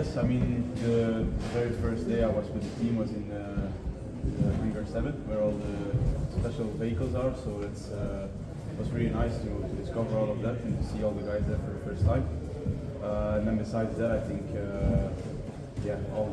Yes, I mean the very first day I was with the team was in the Hangar 7, where all the special vehicles are. So it was really nice to discover all of that and to see all the guys there for the first time. And then besides that, I think all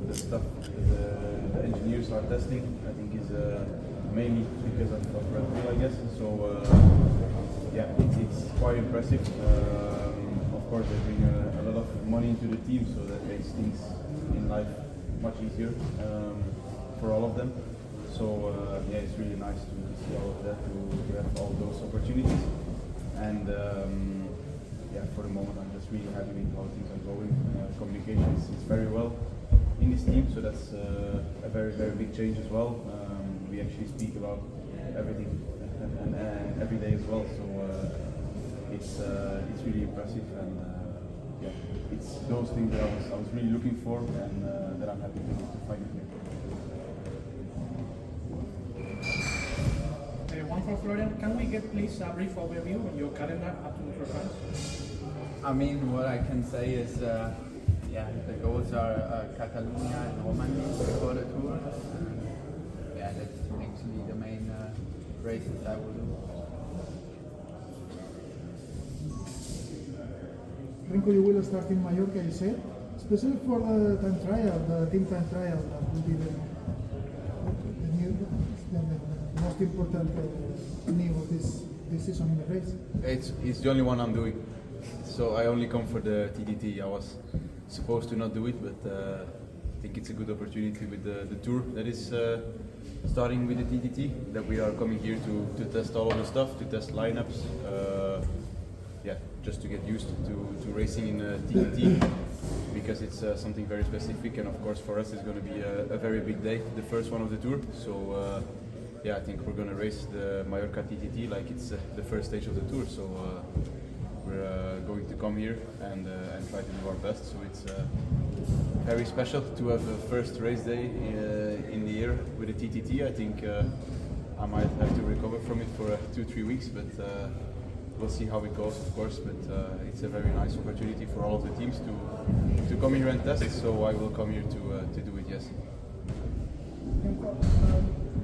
the stuff that the engineers are testing, I think is mainly because of Red Bull, I guess. So it's quite impressive. Of course, they bring a lot of money into the team, so that makes things in life much easier for all of them. So it's really nice to see all of that, to have all those opportunities. And for the moment, I'm just really happy with how things are going. Communication is very well in this team, so that's a very, very big change as well. We actually speak about everything and every day as well. So it's really impressive, and it's those things that I was really looking for, and that I'm happy to find it here. One for Florian. Can we get please a brief overview of your calendar up to the France? I mean, what I can say is, the goals are Catalonia and Romandie before the tour. That's actually the main races I will do. Remco, you will start in Majorque, you said, especially for the time trial, the team time trial, that will be the most important new of this season in the race. It's the only one I'm doing, so I only come for the TTT. I was supposed to not do it, but I think it's a good opportunity with the tour that is starting with the TTT, that we are coming here to test all of the stuff, to test lineups, just to get used to racing in TTT, because it's something very specific, and of course for us it's going to be a very big day, the first one of the tour. So I think we're going to race the Mallorca TTT like it's the first stage of the tour. So we're going to come here and try to do our best. So it's very special to have a first race day in the year with a TTT. I think I might have to recover from it for 2-3 weeks, but we'll see how it goes, of course. But it's a very nice opportunity for all of the teams to come here and test. So I will come here to do it. Yes.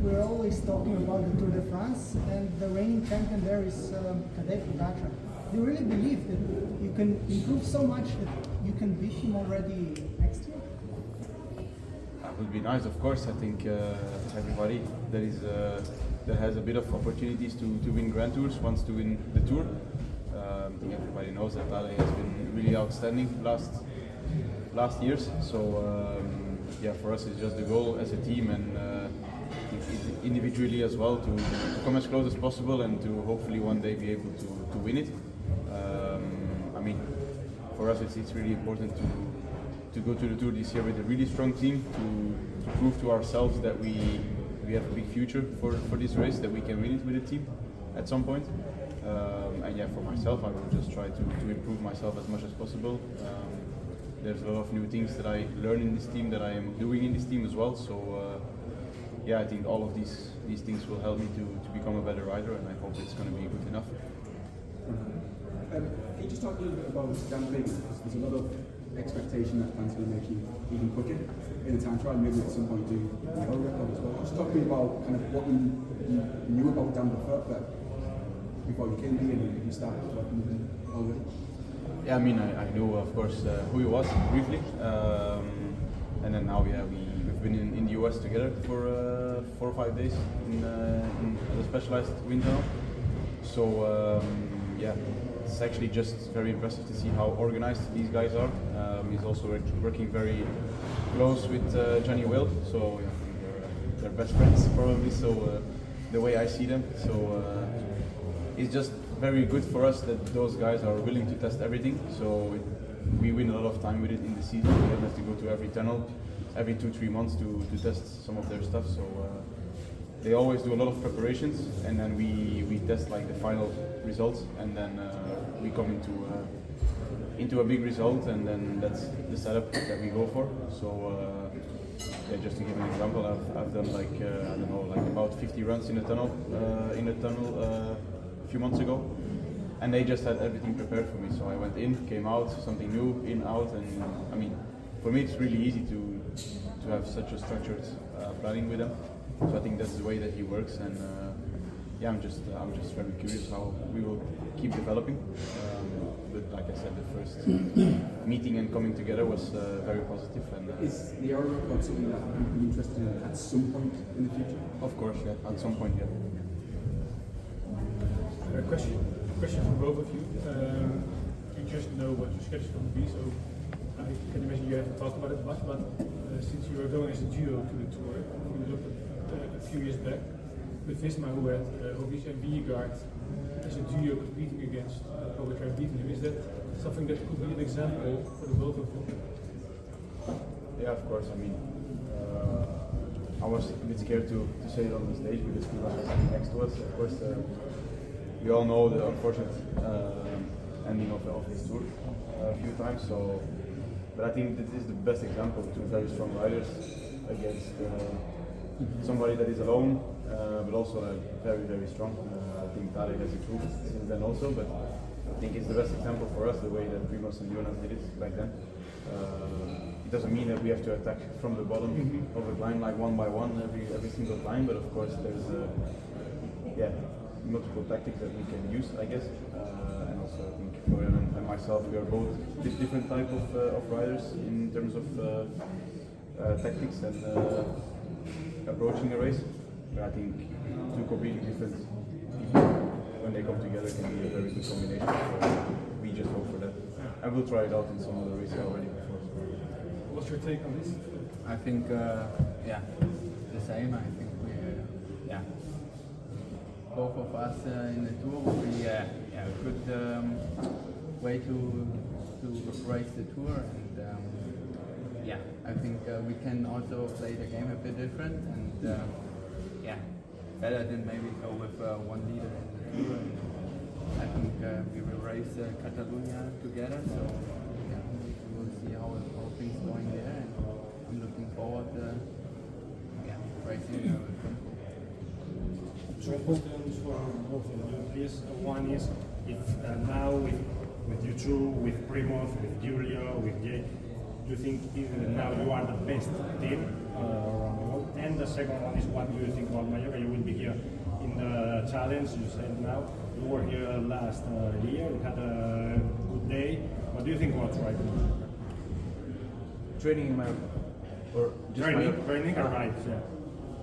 We're always talking about the Tour de France, and the reigning champion there is Tadej Pogačar. Do you really believe that you can improve so much that you can beat him already next year? That would be nice, of course. I think everybody that has a bit of opportunities to win Grand Tours wants to win the Tour. I think everybody knows that Tadej has been really outstanding last years. So for us it's just the goal as a team, and individually as well, to come as close as possible and to hopefully one day be able to win it. I mean, for us it's really important to go to the Tour this year with a really strong team, to prove to ourselves that we have a big future for this race, that we can win it with a team at some point. For myself, I will just try to improve myself as much as possible. There's a lot of new things that I learn in this team, that I am doing in this team as well. So I think all of these things will help me to become a better rider, and I hope it's going to be good enough. Can you just talk a little bit about damping? There's a lot of expectation that plans will make you even quicker in the time trial, maybe at some point do a world record as well. Just talk to me about kind of what you knew about damping before you came here and you started working with him already. Yeah, I mean, I know, of course, who he was briefly, and then now we've been in the US together for 4 or 5 days in a specialized wind tunnel. So it's actually just very impressive to see how organized these guys are. He's also working very close with Johnny Will, so they're best friends probably. So the way I see them, so it's just very good for us that those guys are willing to test everything. So we win a lot of time with it in the season. We don't have to go to every tunnel every 2-3 months to test some of their stuff. So they always do a lot of preparations, and then we test like the final results, and then we come into a big result, and then that's the setup that we go for. So just to give an example, I've done like I don't know, like about 50 runs in a tunnel a few months ago, and they just had everything prepared for me. So I went in, came out, something new, in, out, and I mean, for me it's really easy to have such a structured planning with him. So I think that's the way that he works, and yeah, I'm just very curious how we will keep developing. But like I said, the first meeting and coming together was very positive. And is the Euro record something that you'd be interested in at some point in the future? of course, yeah, at some point, yeah. A question for both of you. You just know what your schedule is going to be, so I can imagine you haven't talked about it much, but since you are going as a duo to the tour, you looked at a few years back with Visma, who had Roglic and Vingegaard as a duo competing against Pogačar and beating him. Is that something that could be an example for the both of them? Yeah, of course. I mean, I was a bit scared to say it on the stage because he was sitting next to us. Of course, we all know the unfortunate ending of his tour a few times. So, but I think this is the best example. Two very strong riders against somebody that is alone, but also very, very strong. I think Tarek has improved since then also, but I think it's the best example for us, the way that Primoz and Jonas did it back then. It doesn't mean that we have to attack from the bottom of a climb like one by one every single climb, but of course there's multiple tactics that we can use, I guess. And also I think Florian and myself, we are both different type of riders in terms of tactics and approaching a race. But I think two completely different people, when they come together, can be a very good combination. So we just hope for that. And we'll try it out in some other races already before. What's your take on this? I think, yeah, the same. I think we, yeah, both of us in the tour will be a good way to race the tour, and yeah, I think we can also play the game a bit different, and yeah, better than maybe go with one leader in the tour. And I think we will race Catalonia together, so yeah, we will see how things going there, and I'm looking forward racing with them. Two questions for both of you, please. One is, if now with you two, with Primoz, with Julio, with Jay, do you think now you are the best team around the world? And the second one is, what do you think about Majorque? You will be here in the challenge, you said now. You were here last year, you had a good day. What do you think about right now? Training in Majorque? Or just Training and rides, yeah.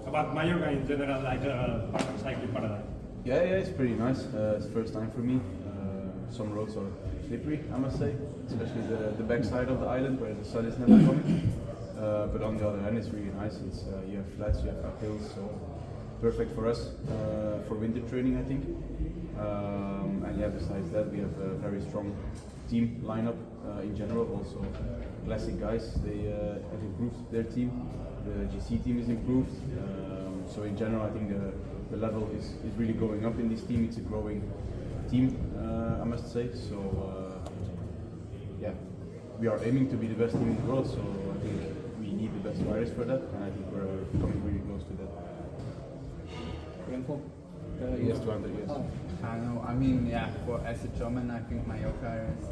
About Majorque in general, like cycling paradigm. Yeah, it's pretty nice. It's the first time for me. Some roads are slippery, I must say, especially the backside of the island where the sun is never coming. But on the other hand, it's really nice. It's you have flats, you have uphills, so perfect for us for winter training, I think. And yeah, besides that, we have a very strong team lineup in general. Also, classic guys, they have improved their team. The GC team is improved. So in general, I think the level is really going up in this team. It's a growing team, I must say. So yeah, we are aiming to be the best team in the world. So I think we need the best riders for that, and I think we're coming really close to that. Remco? Yes, 200 years. I know. I mean, yeah. As a German, I think Majorque is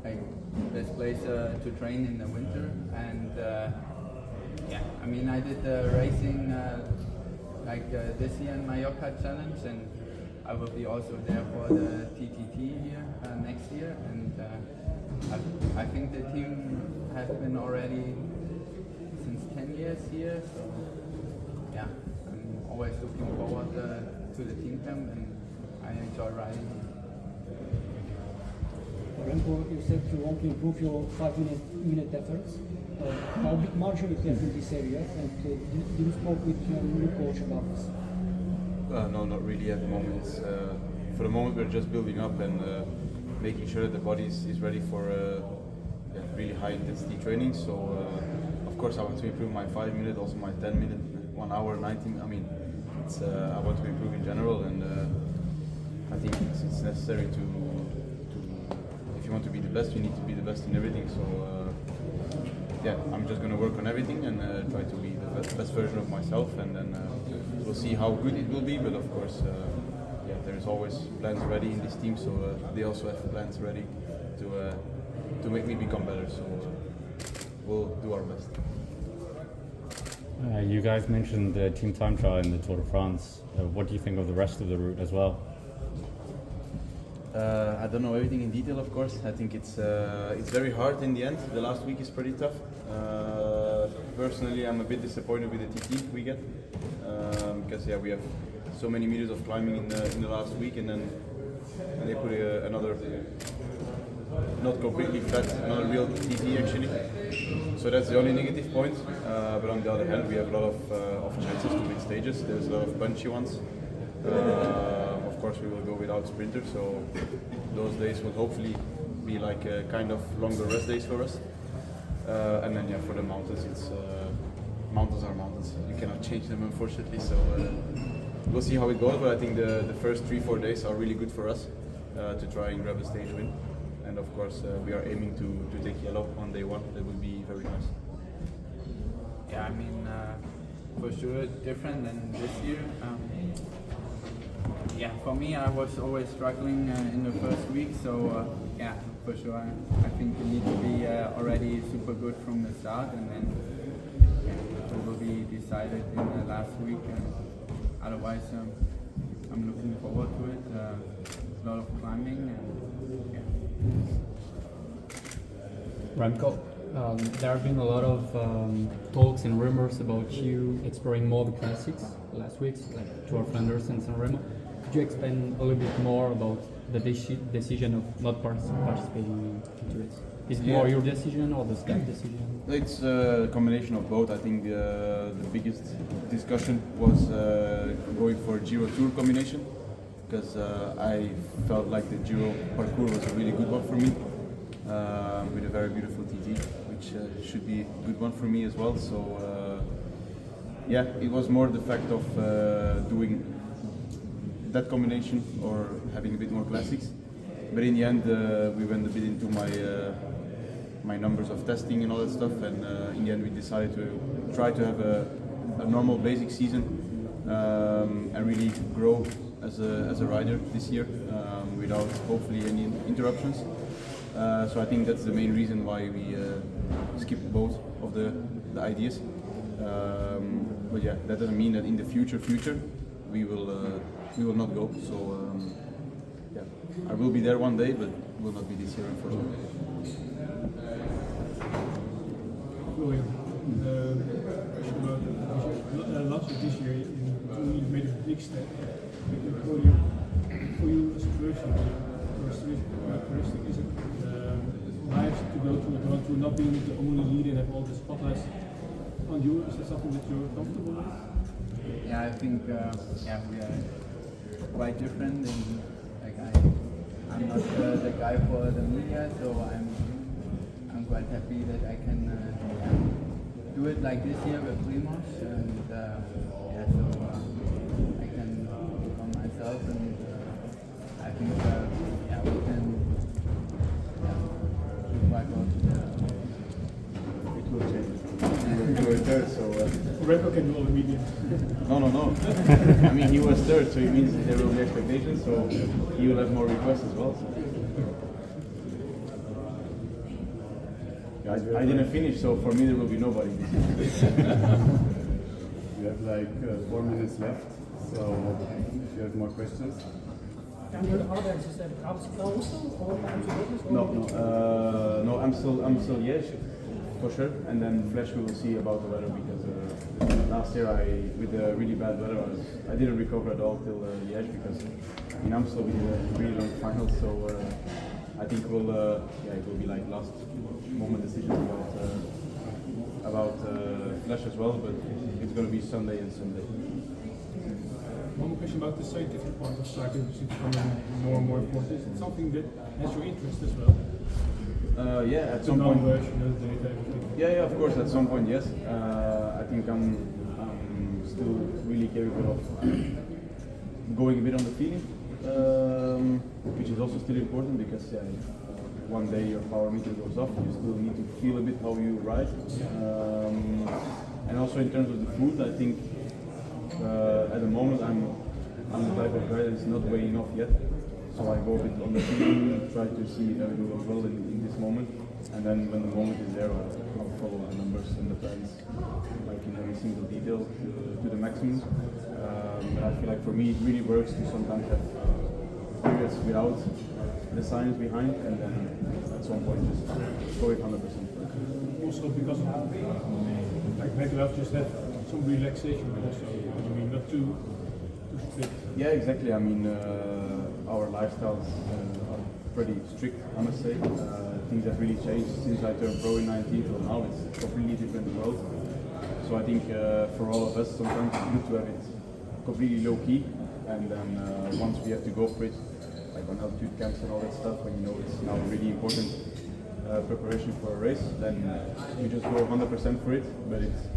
like best place to train in the winter, and yeah. I mean, I did racing like this year in Majorque challenge, and I will be also there for the TTT here next year, and I think the team has been already since 10 years here, so yeah. Always looking forward to the team camp, and I enjoy riding. Remco, you said you want to improve your 5-minute efforts. How big margin you have in this area, and did you spoke with your new coach about this? No, not really at the moment. It's, for the moment, we're just building up and making sure that the body is ready for really high intensity training. So, of course, I want to improve my 5-minute, also my 10-minute, 1 hour, 90. I mean, it's, I want to improve in general, and I think it's necessary to. If you want to be the best, you need to be the best in everything. So, yeah, I'm just going to work on everything and try to be the best version of myself, and then we'll see how good it will be. But of course, yeah, there's always plans ready in this team, so they also have plans ready to make me become better. So we'll do our best. You guys mentioned the team time trial in the Tour de France. What do you think of the rest of the route as well? I don't know everything in detail, of course. I think it's very hard in the end. The last week is pretty tough. Personally, I'm a bit disappointed with the TT we get because we have so many meters of climbing in the last week, and then they put another not completely flat, another real TT actually. So that's the only negative point. But on the other hand, we have a lot of chances to win stages. There's a lot of punchy ones. Of course, we will go without sprinters, so those days will hopefully be like a kind of longer rest days for us. And then for the mountains, it's mountains are mountains. You cannot change them, unfortunately. So we'll see how it goes. But I think the first 3-4 days are really good for us to try and grab a stage win. And of course, we are aiming to take yellow on day one. That would be very nice. Yeah, I mean, for sure different than this year. For me, I was always struggling in the first week, so for sure, I think you need to be already super good from the start, and then it will be decided in the last week. Otherwise, I'm looking forward to it. A lot of climbing, Remco, there have been a lot of talks and rumors about you exploring more the classics last week, like Tour of Flanders and San Remo. Could you explain a little bit more about the decision of not participating into it? Is it more your decision or the staff decision? It's a combination of both. I think the biggest discussion was going for Giro Tour combination, because I felt like the Giro parcours was a really good one for me, with a very beautiful TT, which should be a good one for me as well. So it was more the fact of doing that combination or having a bit more classics. But in the end, we went a bit into my numbers of testing and all that stuff, and in the end we decided to try to have a normal basic season and really grow as a rider this year without hopefully any interruptions. So I think that's the main reason why we skipped both of the ideas. But that doesn't mean that in the future we will not go. So I will be there one day, but will not be this year, unfortunately. Florian, question about last year, this year, you made a big step. For you as a person, characteristic is it nice to go to the Grand Tour, not being the only leader and have all the spotlights on you? Is that something that you're comfortable with? Yeah, I think we are quite different. I'm not the guy for the media, so I'm quite happy that I can do it like this year with Primoz, and so I can become myself, and I think we can do quite well. It will change. You were third, so Remco can do all the media. No. I mean, he was third, so it means there will be expectations, so he will have more requests as well. So. I didn't finish, so for me there will be nobody. We have like 4 minutes left, so if you have more questions. And your others, is that Amsterdam also or No, I'm still Liège for sure, and then Flash we will see about the weather, because last year with the really bad weather I didn't recover at all till Liège, because in Amsterdam we did a really long final, so I think it will be like last moment decision about Flash as well, but it's going to be Sunday and Sunday. One more question about the scientific part of cycling, which is becoming more and more important. Is it something that has your interest as well? At some point. Numbers, data, everything. Of course, at some point, yes. I think I'm still really capable of going a bit on the feeling, which is also still important, because one day your power meter goes off, you still need to feel a bit how you ride. And also in terms of the food, I think at the moment I'm the type of guy that's not weighing off yet. So I go a bit on the feeling, try to see if everything goes well in this moment, and then when the moment is there, I'll follow the numbers and the plans, like in every single detail to the maximum. But I feel like for me it really works to sometimes have periods without the science behind, and then at some point just go it 100%. Also because of like mental health, just have some relaxation also. I mean, not too strict. Yeah, exactly. I mean, our lifestyles are pretty strict, I must say. Things have really changed since I turned pro in 19 till now. It's a completely different world. So I think for all of us, sometimes it's good to have it completely low key, and then once we have to go for it, like on altitude camps and all that stuff, when you know it's now really important preparation for a race, then you just go 100% for it. But it's,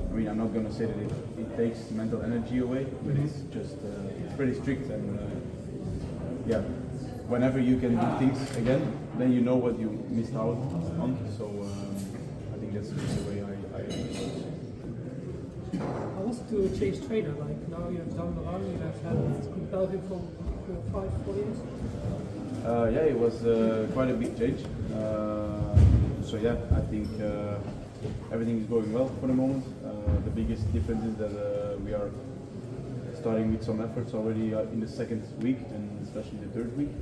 I mean, I'm not going to say that it takes mental energy away, but it's just it's pretty strict, and yeah, whenever you can do things again, then you know what you missed out on. So I think that's the way I approach it. How was it to change trainer? Like now you have done the run, you have had good Belgium for 5-4 years. Yeah, it was quite a big change. So yeah, I think everything is going well for the moment. The biggest difference is that we are starting with some efforts already in the second week, and especially the third week.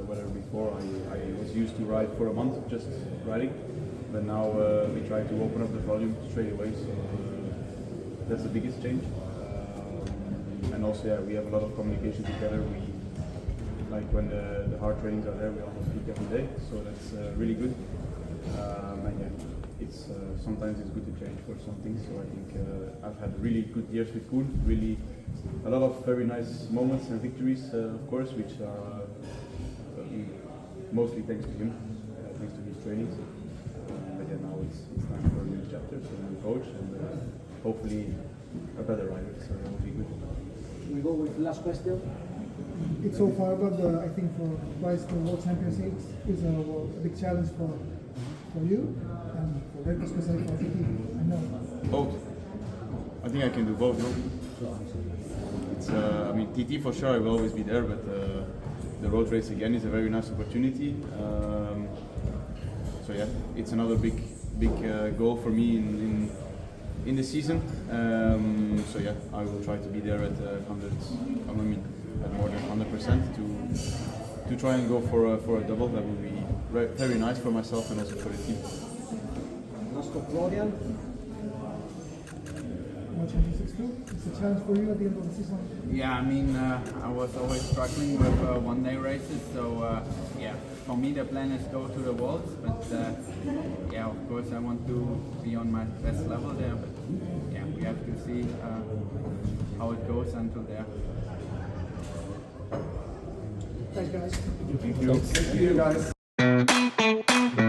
Whether before I was used to ride for a month just riding, but now we try to open up the volume straight away. So that's the biggest change. And also, yeah, we have a lot of communication together. Like when the hard trainings are there, we almost speak every day, so that's really good. And yeah, it's sometimes it's good to change for some things. So I think I've had really good years with Koen. Really, a lot of very nice moments and victories, of course, which are mostly thanks to him, thanks to his trainings. But yeah, now it's time for a new chapter, so a new coach, and hopefully a better rider. So that will be good. We go with the last question. It's so far, but I think for Price the World Championships is a big challenge for you and for Remco, especially for TT. I know. Both. I think I can do both. No? It's I mean, TT for sure I will always be there, but the road race again is a very nice opportunity. So yeah, it's another big goal for me in the season. So yeah, I will try to be there at 100. I mean, at more than 100% to try and go for a double. That would be very nice for myself and also for the team. Last for Florian. World Championships too? It's a challenge for you at the end of the season? Yeah, I mean, I was always struggling with one-day races, so yeah, for me the plan is go to the Worlds, but yeah, of course I want to be on my best level there, but yeah, we have to see how it goes until there. Thanks, guys. Thank you. Thank you, guys.